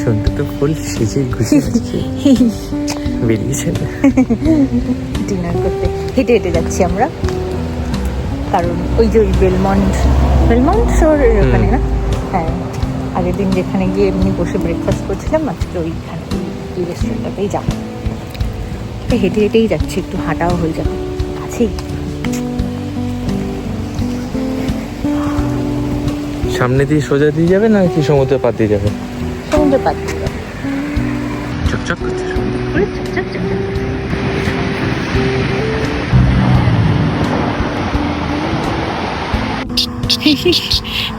সন্ধ্যা তো ফুল সেজে গুছিয়ে বেরিয়েছেন ডিনার করতে। হেঁটে হেঁটে যাচ্ছি আমরা, কারণ ওই যে ওই বেলমন্ট শহরের ওখানে না, হ্যাঁ আগের দিন যেখানে গিয়ে এমনি বসে ব্রেকফাস্ট করছিলাম, আজকে ওইখানে এই রেস্টুরেন্টটাতেই যাবো। হেঁটে হেঁটেই যাচ্ছি, একটু হাঁটাও হয়ে যাবে, কাছেই। সামনে দিয়ে সোজা দিয়ে যাবে না কি সমুদ্র পাত দিয়ে যাবে? সমুদ্র পাত দিয়ে যাবো। চকচক করছে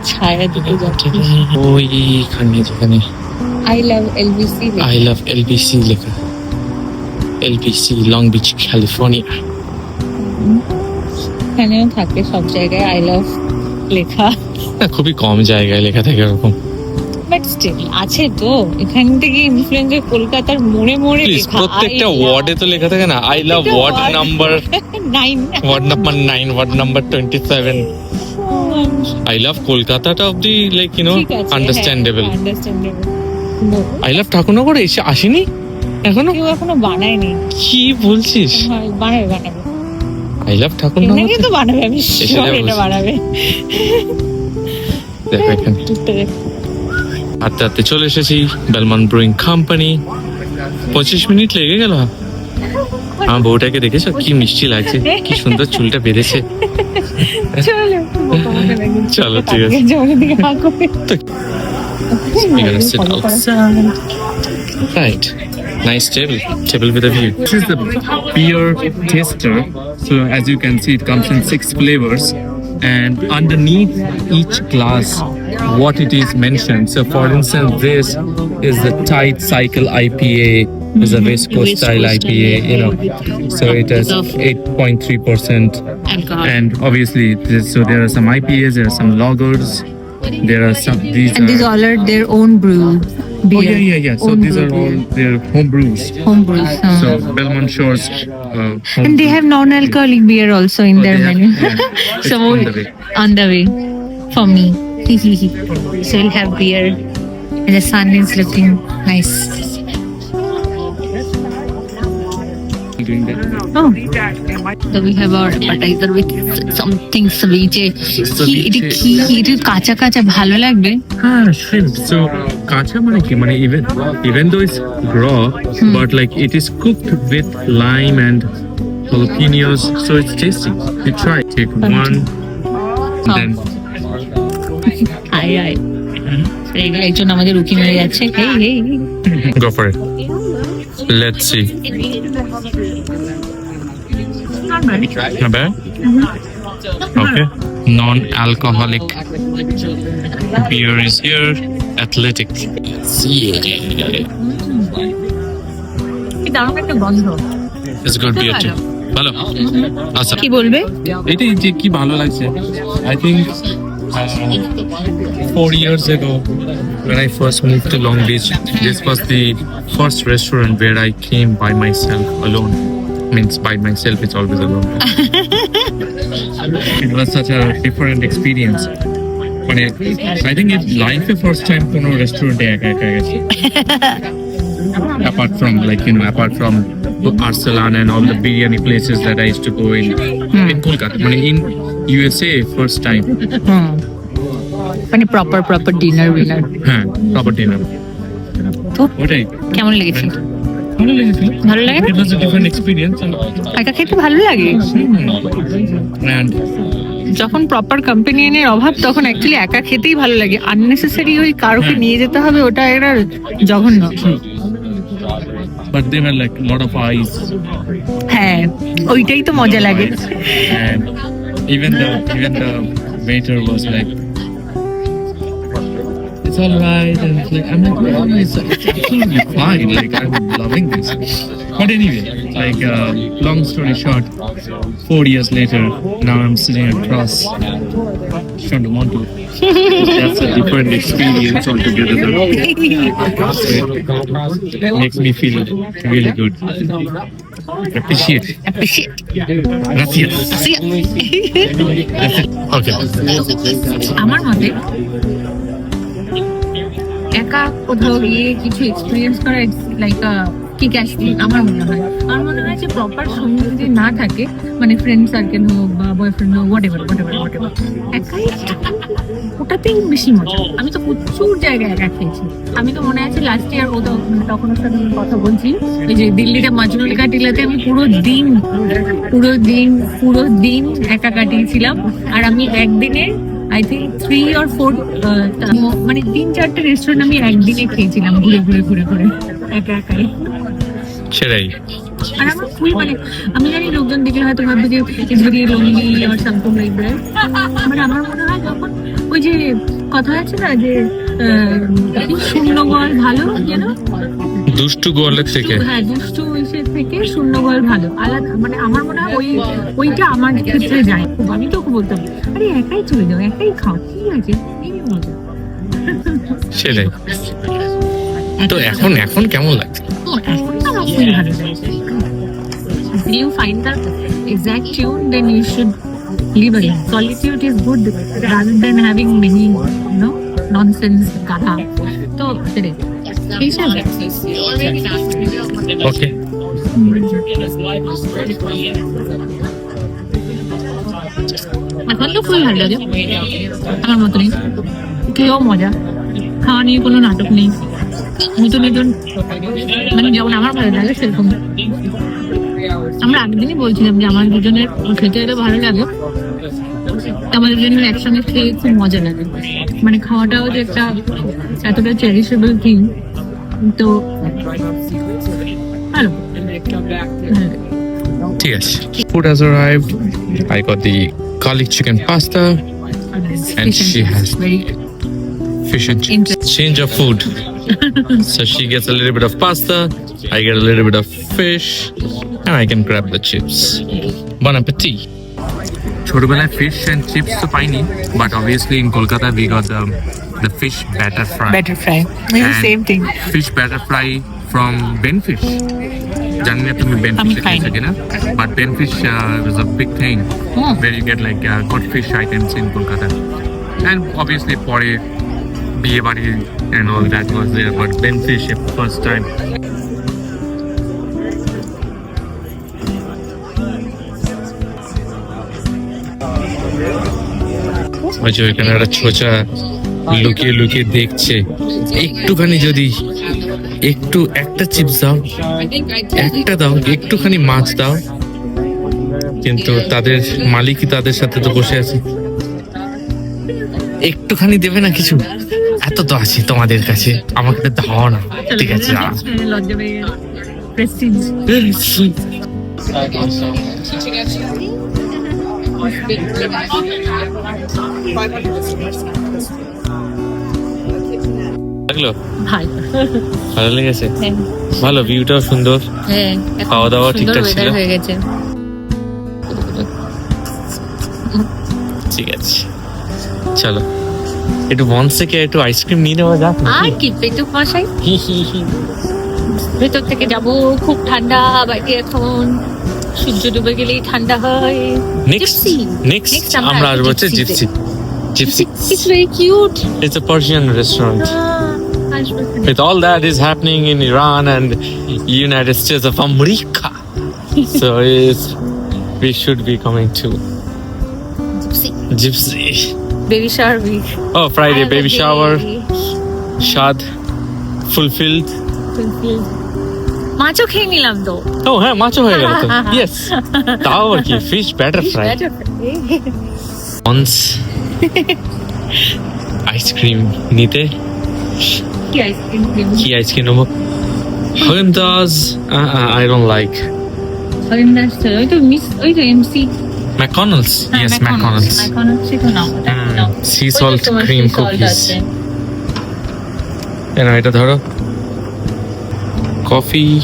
ছায়া দিতে যাচ্ছে ওইখানে যেখানে আই লাভ এলবিসি লেখা, এলবিসি লং বিচ ক্যালিফোর্নিয়া। এখানেও থাকে সব জায়গায় আই লাভ লেখা, খুবই কম জায়গায় লেখা থাকে এরকম, বাট স্টিল আছে তো। এখান থেকে ইনফ্লুয়েন্স হয়ে কলকাতার মোড়ে মোড়ে লেখা, প্রত্যেকটা ওয়ার্ডে তো লেখা থাকে না I love word number 9, word number 9, word number 27। I love Kolkata of the like understandable. I love Thakurnagar এসে আসেনি এখনো, কেউ এখনো বানায়নি। কি বলছিস? বানাবে I love ঠাকুরনগর কিন্তু বানাবে, আমি শিওর এটা বানাবে। দেখো এখানে হাঁটতে হাঁটতে চলে এসেছি বেলমন্ট ব্রুইং কোম্পানি। 25 মিনিট লেগে গেল। আমার বউটাকে দেখেছো কি মিষ্টি লাগছে, কি সুন্দর চুলটা বেঁধেছে। চলো ঠিক আছে। We're gonna sit outside. Right. Nice table with a view. This is the beer taster. So as you can see, it comes in 6 flavors. And underneath each glass, what it is mentioned. So for instance, this is the Tide Cycle IPA, is a West Coast style IPA, you know. So it has 8.3%. And obviously, so there are some IPAs, there are some lagers, there are some, these all are their own brew. Beer. Oh yeah. So these are all their home brews. So Belmont Shores. And they have non-alcoholic beer also in their menu. So on the way for me. So we'll have beer, and the sun is looking nice. Doing that. Oh, so we have our appetizer with something ceviche. It is kacha bhalo lagbe. Shrimp. So kacha mane ki mane even though it's raw, but like it is cooked with lime and jalapenos, so it's tasty. You try. Take one, then. Aye. একজন আমাদের rookie মেরে যাচ্ছে। Hey. Go for it. Let's see. Not bad? Okay. Non-alcoholic beer is here. Athletic. দারুণ একটা গন্ধ। It's good beer too. ভালো। আচ্ছা। কি বলবে? এটাই যে কি ভালো লাগছে। I think 4 years ago when I first moved to Long Beach, this was the first restaurant where I came by myself alone. Means by myself, it's always alone. It was such a different experience. I think it's life the first time কোনো restaurant একা গেছি। Apart from Arsalan and all the biryani places that I used to go in Kolkata. In USA, first time. মানে proper dinner winner. হ্যাঁ, proper dinner. তো ওটাই কেমন লেগেছে? ভালো লাগে। It was a different experience. একা খেতে ভালো লাগে। And যখন প্রপার কম্পানিয়নের অভাব তখন অ্যাকচুয়ালি একা খেতেই ভালো লাগে। আননেসেসারি ওই কারোকে নিয়ে যেতে হবে, ওটা একটা জঘন্য। But they were like a lot of eyes. হ্যাঁ, ওইটাই তো মজা লাগে। And even the waiter was like, it's all right, and it's like I'm like, no, it's absolutely fine. Like I'm loving this. But anyway, like long story short, 4 years later, now I'm sitting across from the Montu. That's a different experience altogether. It makes me feel really good. Appreciate. Gracias. Okay. আমার মতে একা কোথাও গিয়ে কিছু experience করা like kick as আমার মনে হয় যে প্রপার সঙ্গী যদি না থাকে, মানে ফ্রেন্ড সার্কেল হোক বা বয়ফ্রেন্ড হোক, হোয়াট এভার একাই ওটাতেই বেশি মজা। আমি তো প্রচুর জায়গায় একা খেয়েছি। আমি তো মনে আছে লাস্ট ইয়ার তখন ওর সাথে আমি কথা বলছি, ওই যে দিল্লিতে মাজনুল কাটিলাতে আমি পুরো দিন একা কাটিয়েছিলাম। আর আমি একদিনে আই থিঙ্ক 3 or 4 মানে 3-4টে রেস্টুরেন্ট আমি একদিনে খেয়েছিলাম ঘুরে একা একাই। সেটাই। আর আমার খুবই মানে আমি জানি লোকজন দেখলে হয়তো ভাববে যে it's very lonely or something like that, but আমার মনে হয় যখন ওই যে কথা আছে না যে শূন্য গল ভালো, যেন দুষ্টু গোয়ালের থেকে, হ্যাঁ দুষ্টু ইসের থেকে শূন্য গল ভালো, আলাদা। মানে আমার মনে হয় ওইটা আমার ক্ষেত্রে যায় খুব। আমি তো বলতাম আরে একাই চলে যাও, একাই খাও, ঠিক আছে, এই মজা। সেটাই। তো এখন কেমন লাগছে? এখন তো আমার খুবই ভালো লাগছে। If you find the exact tune, then you should leave it. Solitude is good rather than having many, nonsense katha. So, today. ওকে। এখন তো খুবই ভালো লাগে আমার মতনই, কেউ মজা, খাওয়া নিয়ে কোনো নাটক নেই, নতুন মানে যেমন আমার ভালো লাগে সেরকম। আমরা আগের বলছিলাম যে আমার দুজনের খেতে এলে ভালো লাগে, আমাদের জন্য একসঙ্গে খেয়ে খুব মজা লাগে। মানে খাওয়াটাও যে একটা এতটা চেরিশেবল থিং, তো ভালো। ঠিক আছে। Food has arrived. I got the garlic chicken pasta and she has fish and chips. Change of food. So she gets a little bit of pasta, I get a little bit of fish, and I can grab the chips. Bon appetit. ছোটবেলায় fish and chips তো পাইনি, but obviously in Kolkata we got the fish batter fry. Same thing. Fish batter fry from Benfish. জানি না তুমি বেনফিশ খেয়েছো কিনা, but Benfish was a big thing where you get like good fish items in Kolkata. And obviously পরে বিয়ে বাড়ি and all that was there, but Benfish first time. ওই যে ওইখানে একটা ছোচা লুকিয়ে দেখছে, একটুখানি যদি একটা চিপস দাও, একটা দাও, একটুখানি মাছ দাও, কিন্তু তাদের মালিকই তাদের সাথে তো বসে আছে, একটুখানি দেবে না কিছু, এত তো আছে তোমাদের কাছে, আমাকে তো দাও না, ঠিক আছে। লজ্জা পেয়ে গেল। প্রেস্টিজ। লাগলো? ভালো। ভালো লেগেছে? ভালো, ভিউটাও সুন্দর, খাওয়া দাওয়া ঠিকঠাক ছিল, হয়ে গেছে। ঠিক আছে, চলো একটু মঞ্চ থেকে একটু আইসক্রিম নিয়ে নেওয়া যাক। আর কি পেটু মশাই, ভেতর থেকে যাবো, খুব ঠান্ডা বাইরে এখন, সূর্য ডুবে গেলেই ঠান্ডা হয়। নেক্সট আমরা আসবো হচ্ছে gypsy. It's very cute. It's a Persian restaurant. With all that is happening in Iran and United States of America, so we should be coming to Gypsy. Baby shower week. Oh, Friday baby shower. Shad fulfilled. মাছও খেয়ে নিলাম তো। ও হ্যাঁ, মাছও হয়ে গেল তো। Yes, তাও আর কি, ফিশ ব্যাটার ফ্রাই। অনস আইসক্রিম নিতে, কি আইসক্রিম নেবো? Häagen-Dazs, I don't like. Häagen-Dazs ওই তো এমসি McDonald's, yes, McDonald's. সেটা নাও, Sea salt cream cookies. এটা ধরো, coffee,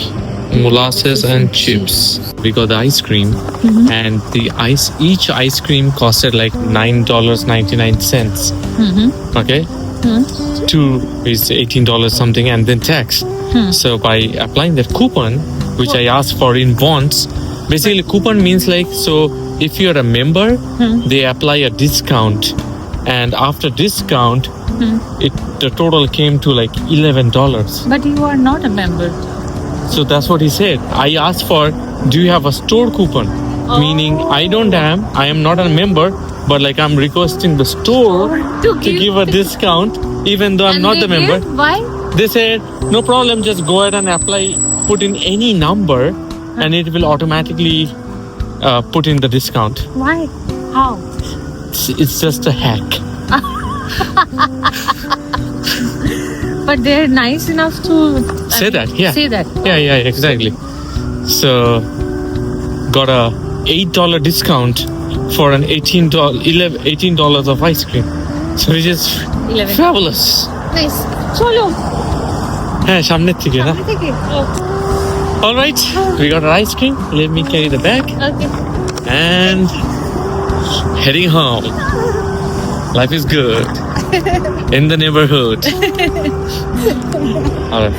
molasses and chips. We got the ice cream, and each ice cream costed like $9.99. Okay, 2 is $18 something, and then tax. So by applying that coupon, which I asked for in bonds, basically coupon means like, so if you're a member, they apply a discount and after discount, the total came to like $11. But you are not a member. So that's what he said. I asked for, do you have a store coupon? Meaning I am not a member, but like I'm requesting the store To to give- give a discount, even though I'm And not they the member. gave? Why? They said, no problem, just go ahead and apply, put in any number, and it will automatically put in the discount. Why? How? It's just a hack. But they're nice enough to Say that, yeah. Say that. Yeah, exactly. So, got a $8 discount for an $18 of ice cream. So which is 11. fabulous. Nice. চলো হ্যাঁ সামনের থেকে না সামনে থেকে All right, we got our ice cream. Let me carry the bag okay and heading home. Life is good in the neighborhood. All right.